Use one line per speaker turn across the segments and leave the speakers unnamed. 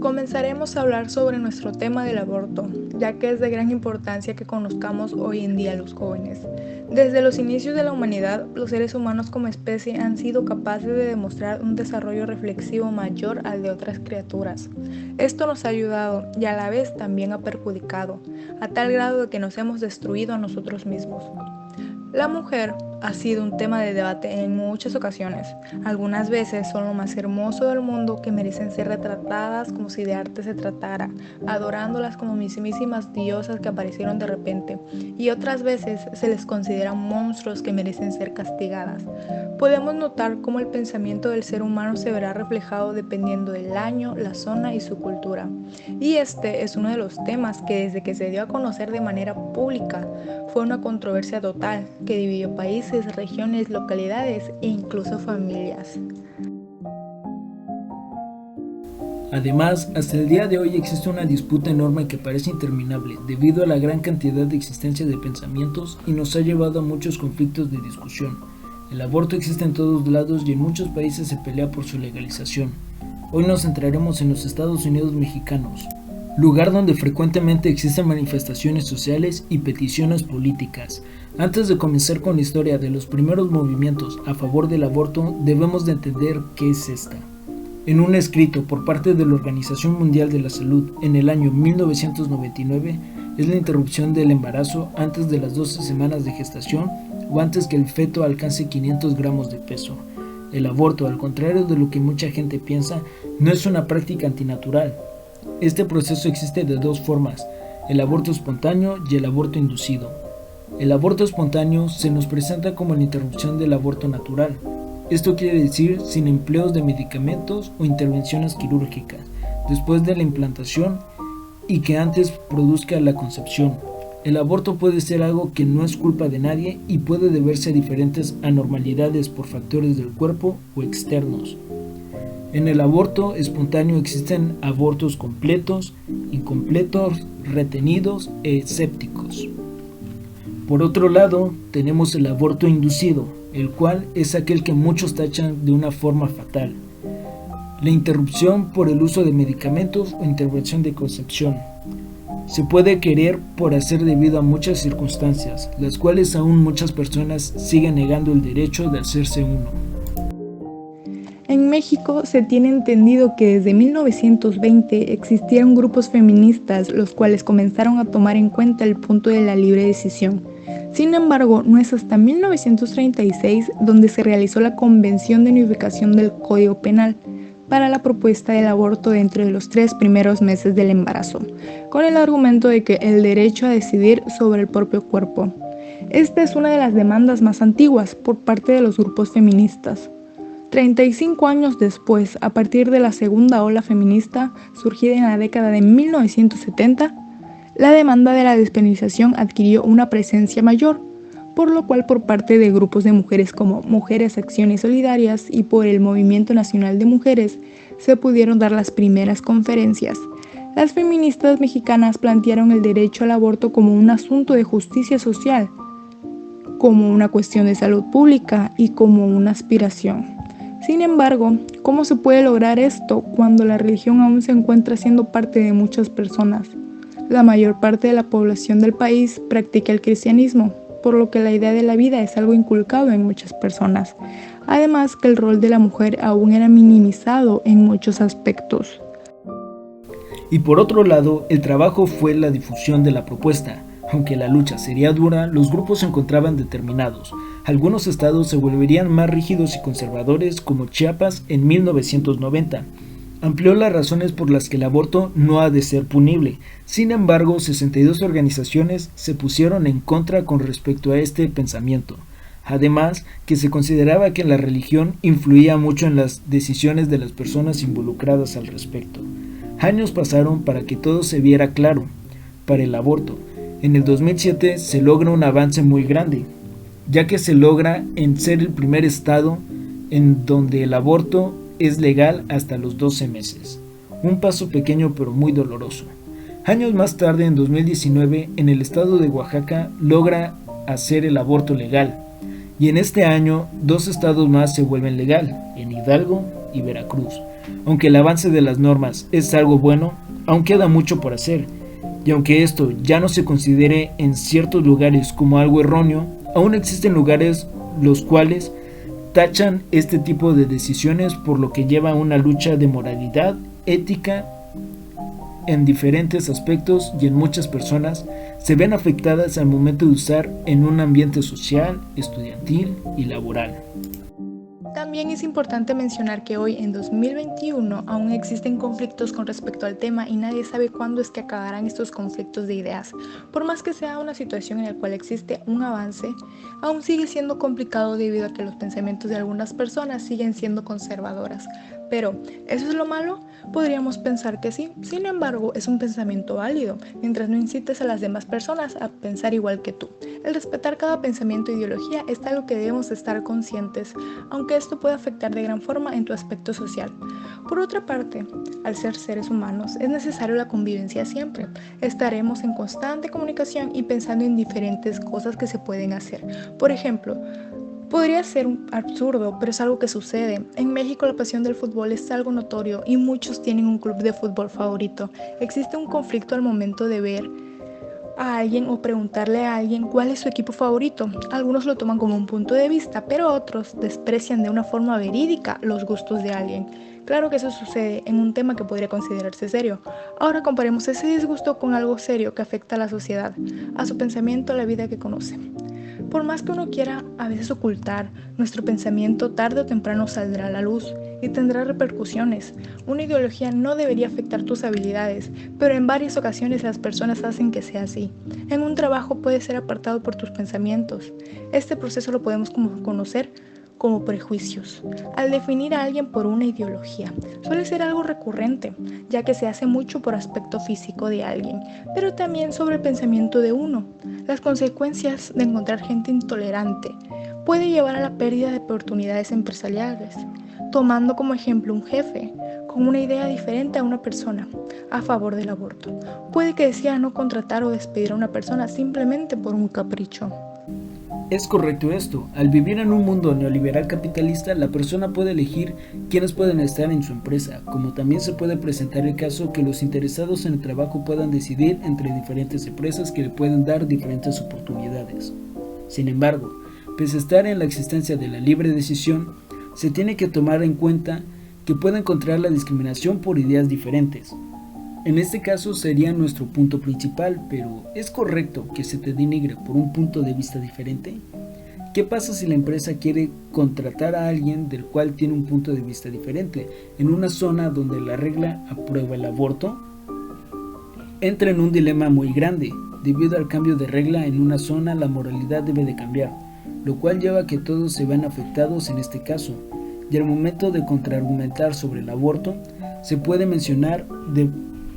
Comenzaremos a hablar sobre nuestro tema del aborto, ya que es de gran importancia que conozcamos hoy en día a los jóvenes. Desde los inicios de la humanidad, los seres humanos como especie han sido capaces de demostrar un desarrollo reflexivo mayor al de otras criaturas. Esto nos ha ayudado y a la vez también ha perjudicado, a tal grado de que nos hemos destruido a nosotros mismos. La mujer ha sido un tema de debate en muchas ocasiones. Algunas veces son lo más hermoso del mundo que merecen ser retratadas como si de arte se tratara, adorándolas como mismísimas diosas que aparecieron de repente, y otras veces se les consideran monstruos que merecen ser castigadas. Podemos notar cómo el pensamiento del ser humano se verá reflejado dependiendo del año, la zona y su cultura. Y este es uno de los temas que desde que se dio a conocer de manera pública fue una controversia total que dividió países, regiones, localidades e incluso familias.
Además, hasta el día de hoy existe una disputa enorme que parece interminable debido a la gran cantidad de existencia de pensamientos y nos ha llevado a muchos conflictos de discusión. El aborto existe en todos lados y en muchos países se pelea por su legalización. Hoy nos centraremos en los Estados Unidos mexicanos, lugar donde frecuentemente existen manifestaciones sociales y peticiones políticas. Antes de comenzar con la historia de los primeros movimientos a favor del aborto, debemos de entender qué es esta. En un escrito por parte de la Organización Mundial de la Salud en el año 1999, es la interrupción del embarazo antes de las 12 semanas de gestación o antes que el feto alcance 500 gramos de peso. El aborto, al contrario de lo que mucha gente piensa, no es una práctica antinatural. Este proceso existe de dos formas, el aborto espontáneo y el aborto inducido. El aborto espontáneo se nos presenta como la interrupción del aborto natural. Esto quiere decir sin empleos de medicamentos o intervenciones quirúrgicas, después de la implantación y que antes produzca la concepción. El aborto puede ser algo que no es culpa de nadie y puede deberse a diferentes anormalidades por factores del cuerpo o externos. En el aborto espontáneo existen abortos completos, incompletos, retenidos e escépticos. Por otro lado, tenemos el aborto inducido, el cual es aquel que muchos tachan de una forma fatal. La interrupción por el uso de medicamentos o intervención de concepción. Se puede querer por hacer debido a muchas circunstancias, las cuales aún muchas personas siguen negando el derecho de hacerse uno.
En México se tiene entendido que desde 1920 existieron grupos feministas los cuales comenzaron a tomar en cuenta el punto de la libre decisión. Sin embargo, no es hasta 1936 donde se realizó la Convención de Unificación del Código Penal para la propuesta del aborto dentro de los 3 primeros meses del embarazo, con el argumento de que el derecho a decidir sobre el propio cuerpo. Esta es una de las demandas más antiguas por parte de los grupos feministas. 35 años después, a partir de la segunda ola feminista, surgida en la década de 1970, la demanda de la despenalización adquirió una presencia mayor, por lo cual por parte de grupos de mujeres como Mujeres Acciones Solidarias y por el Movimiento Nacional de Mujeres se pudieron dar las primeras conferencias. Las feministas mexicanas plantearon el derecho al aborto como un asunto de justicia social, como una cuestión de salud pública y como una aspiración. Sin embargo, ¿cómo se puede lograr esto cuando la religión aún se encuentra siendo parte de muchas personas? La mayor parte de la población del país practica el cristianismo, por lo que la idea de la vida es algo inculcado en muchas personas. Además que el rol de la mujer aún era minimizado en muchos aspectos.
Y por otro lado, el trabajo fue la difusión de la propuesta. Aunque la lucha sería dura, los grupos se encontraban determinados. Algunos estados se volverían más rígidos y conservadores, como Chiapas en 1990. Amplió las razones por las que el aborto no ha de ser punible. Sin embargo, 62 organizaciones se pusieron en contra con respecto a este pensamiento. Además, que se consideraba que la religión influía mucho en las decisiones de las personas involucradas al respecto. Años pasaron para que todo se viera claro para el aborto. En el 2007 se logra un avance muy grande, ya que se logra en ser el primer estado en donde el aborto es legal hasta los 12 meses. Un paso pequeño pero muy doloroso. Años más tarde, en 2019, en el estado de Oaxaca logra hacer el aborto legal. Y en este año, 2 estados más se vuelven legal, en Hidalgo y Veracruz. Aunque el avance de las normas es algo bueno, aún queda mucho por hacer, y aunque esto ya no se considere en ciertos lugares como algo erróneo, aún existen lugares los cuales tachan este tipo de decisiones, por lo que lleva a una lucha de moralidad, ética en diferentes aspectos, y en muchas personas se ven afectadas al momento de usar en un ambiente social, estudiantil y laboral.
También es importante mencionar que hoy, en 2021, aún existen conflictos con respecto al tema y nadie sabe cuándo es que acabarán estos conflictos de ideas. Por más que sea una situación en la cual existe un avance, aún sigue siendo complicado debido a que los pensamientos de algunas personas siguen siendo conservadoras. Pero, ¿eso es lo malo? Podríamos pensar que sí. Sin embargo, es un pensamiento válido, mientras no incites a las demás personas a pensar igual que tú. El respetar cada pensamiento e ideología es algo que debemos estar conscientes, aunque esto puede afectar de gran forma en tu aspecto social. Por otra parte, al ser seres humanos, es necesario la convivencia siempre. Estaremos en constante comunicación y pensando en diferentes cosas que se pueden hacer. Por ejemplo, podría ser absurdo, pero es algo que sucede. En México la pasión del fútbol es algo notorio y muchos tienen un club de fútbol favorito. Existe un conflicto al momento de ver a alguien o preguntarle a alguien cuál es su equipo favorito. Algunos lo toman como un punto de vista, pero otros desprecian de una forma verídica los gustos de alguien. Claro que eso sucede en un tema que podría considerarse serio. Ahora comparemos ese disgusto con algo serio que afecta a la sociedad, a su pensamiento, a la vida que conoce. Por más que uno quiera a veces ocultar, nuestro pensamiento tarde o temprano saldrá a la luz y tendrá repercusiones. Una ideología no debería afectar tus habilidades, pero en varias ocasiones las personas hacen que sea así. En un trabajo puedes ser apartado por tus pensamientos. Este proceso lo podemos conocer como prejuicios. Al definir a alguien por una ideología, suele ser algo recurrente, ya que se hace mucho por aspecto físico de alguien, pero también sobre el pensamiento de uno. Las consecuencias de encontrar gente intolerante puede llevar a la pérdida de oportunidades empresariales, tomando como ejemplo un jefe con una idea diferente a una persona a favor del aborto. Puede que decida no contratar o despedir a una persona simplemente por un capricho.
Es correcto esto. Al vivir en un mundo neoliberal capitalista, la persona puede elegir quiénes pueden estar en su empresa, como también se puede presentar el caso que los interesados en el trabajo puedan decidir entre diferentes empresas que le pueden dar diferentes oportunidades. Sin embargo, pese a estar en la existencia de la libre decisión, se tiene que tomar en cuenta que puede encontrar la discriminación por ideas diferentes. En este caso sería nuestro punto principal, pero ¿es correcto que se te denigre por un punto de vista diferente? ¿Qué pasa si la empresa quiere contratar a alguien del cual tiene un punto de vista diferente, en una zona donde la regla aprueba el aborto? Entra en un dilema muy grande. Debido al cambio de regla en una zona, la moralidad debe de cambiar, lo cual lleva a que todos se vean afectados en este caso. Y al momento de contraargumentar sobre el aborto, se puede mencionar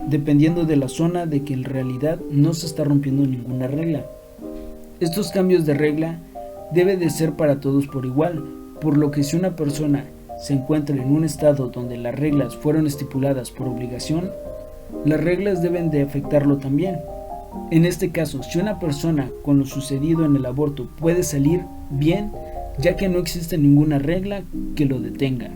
dependiendo de la zona de que en realidad no se está rompiendo ninguna regla. Estos cambios de regla deben de ser para todos por igual, por lo que si una persona se encuentra en un estado donde las reglas fueron estipuladas por obligación, las reglas deben de afectarlo también. En este caso, si una persona con lo sucedido en el aborto puede salir bien, ya que no existe ninguna regla que lo detenga.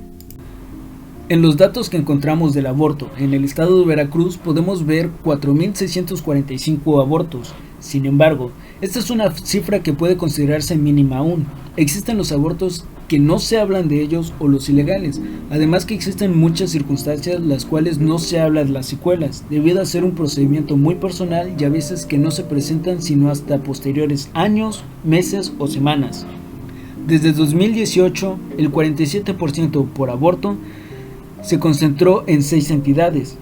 En los datos que encontramos del aborto en el estado de Veracruz podemos ver 4.645 abortos. Sin embargo, esta es una cifra que puede considerarse mínima aún. Existen los abortos que no se hablan de ellos o los ilegales, además que existen muchas circunstancias las cuales no se habla de las secuelas, debido a ser un procedimiento muy personal y a veces que no se presentan sino hasta posteriores años, meses o semanas. Desde 2018, el 47% por aborto se concentró en 6 entidades.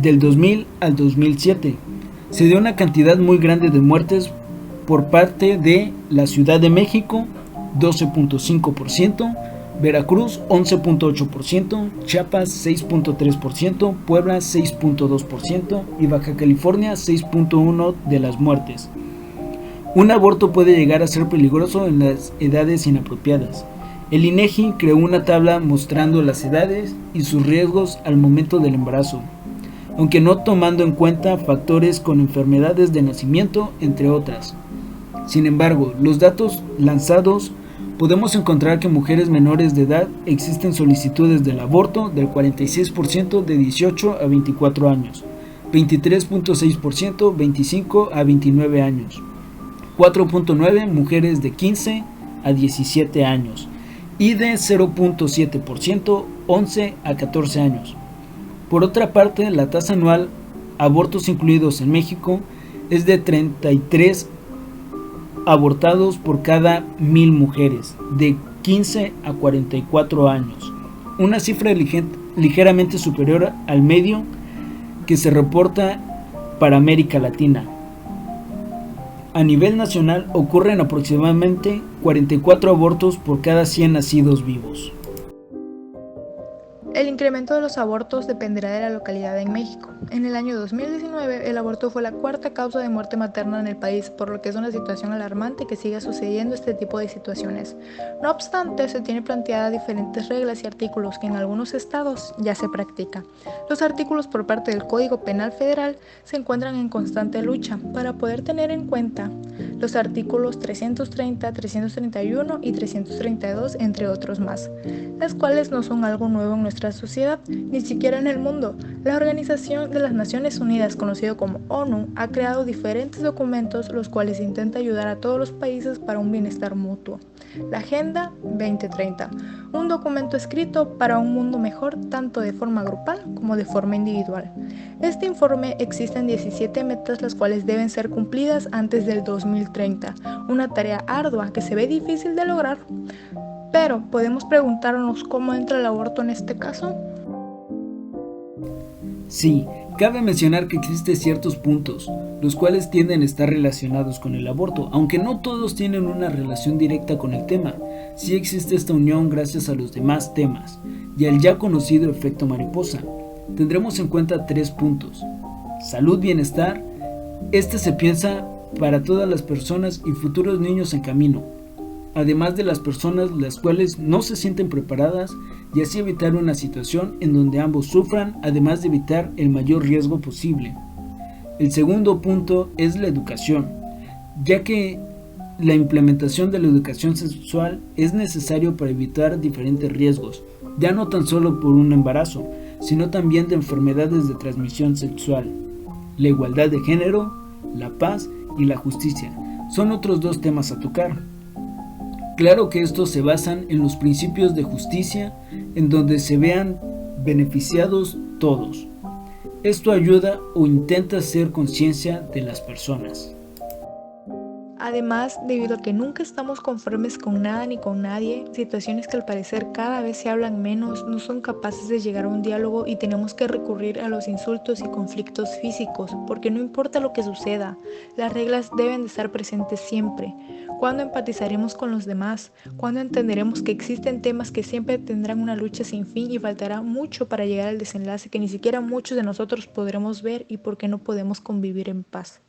Del 2000 al 2007 se dio una cantidad muy grande de muertes por parte de la Ciudad de México, 12.5%, Veracruz 11.8%, Chiapas 6.3%, Puebla 6.2% y Baja California 6.1% de las muertes. Un aborto puede llegar a ser peligroso en las edades inapropiadas. El INEGI creó una tabla mostrando las edades y sus riesgos al momento del embarazo, aunque no tomando en cuenta factores con enfermedades de nacimiento, entre otras. Sin embargo, los datos lanzados podemos encontrar que mujeres menores de edad existen solicitudes del aborto del 46% de 18 a 24 años, 23.6% 25 a 29 años, 4.9 mujeres de 15 a 17 años y de 0.7% 11 a 14 años. Por otra parte, la tasa anual abortos incluidos en México es de 33 abortados por cada 1000 mujeres de 15 a 44 años, una cifra ligeramente superior al medio que se reporta para América Latina. A nivel nacional ocurren aproximadamente 44 abortos por cada 100 nacidos vivos.
El incremento de los abortos dependerá de la localidad en México. En el año 2019, el aborto fue la cuarta causa de muerte materna en el país, por lo que es una situación alarmante que siga sucediendo este tipo de situaciones. No obstante, se tiene planteadas diferentes reglas y artículos que en algunos estados ya se practica. Los artículos por parte del Código Penal Federal se encuentran en constante lucha para poder tener en cuenta los artículos 330, 331 y 332, entre otros más, las cuales no son algo nuevo en nuestra sociedad, ni siquiera en el mundo. La Organización de las Naciones Unidas, conocido como ONU, ha creado diferentes documentos los cuales intenta ayudar a todos los países para un bienestar mutuo. La Agenda 2030, un documento escrito para un mundo mejor tanto de forma grupal como de forma individual. Este informe existen 17 metas las cuales deben ser cumplidas antes del 2030, una tarea ardua que se ve difícil de lograr. Pero, ¿podemos preguntarnos cómo entra el aborto en este caso?
Sí, cabe mencionar que existen ciertos puntos, los cuales tienden a estar relacionados con el aborto, aunque no todos tienen una relación directa con el tema. Sí existe esta unión gracias a los demás temas, y al ya conocido efecto mariposa. Tendremos en cuenta 3 puntos. Salud, bienestar. Este se piensa para todas las personas y futuros niños en camino, además de las personas las cuales no se sienten preparadas, y así evitar una situación en donde ambos sufran, además de evitar el mayor riesgo posible. El segundo punto es la educación, ya que la implementación de la educación sexual es necesario para evitar diferentes riesgos, ya no tan solo por un embarazo, sino también de enfermedades de transmisión sexual. La igualdad de género, la paz y la justicia son otros 2 temas a tocar. Claro que estos se basan en los principios de justicia, en donde se vean beneficiados todos. Esto ayuda o intenta hacer conciencia de las personas.
Además, debido a que nunca estamos conformes con nada ni con nadie, situaciones que al parecer cada vez se hablan menos, no son capaces de llegar a un diálogo y tenemos que recurrir a los insultos y conflictos físicos, porque no importa lo que suceda, las reglas deben de estar presentes siempre. ¿Cuándo empatizaremos con los demás? ¿Cuándo entenderemos que existen temas que siempre tendrán una lucha sin fin y faltará mucho para llegar al desenlace que ni siquiera muchos de nosotros podremos ver y por qué no podemos convivir en paz?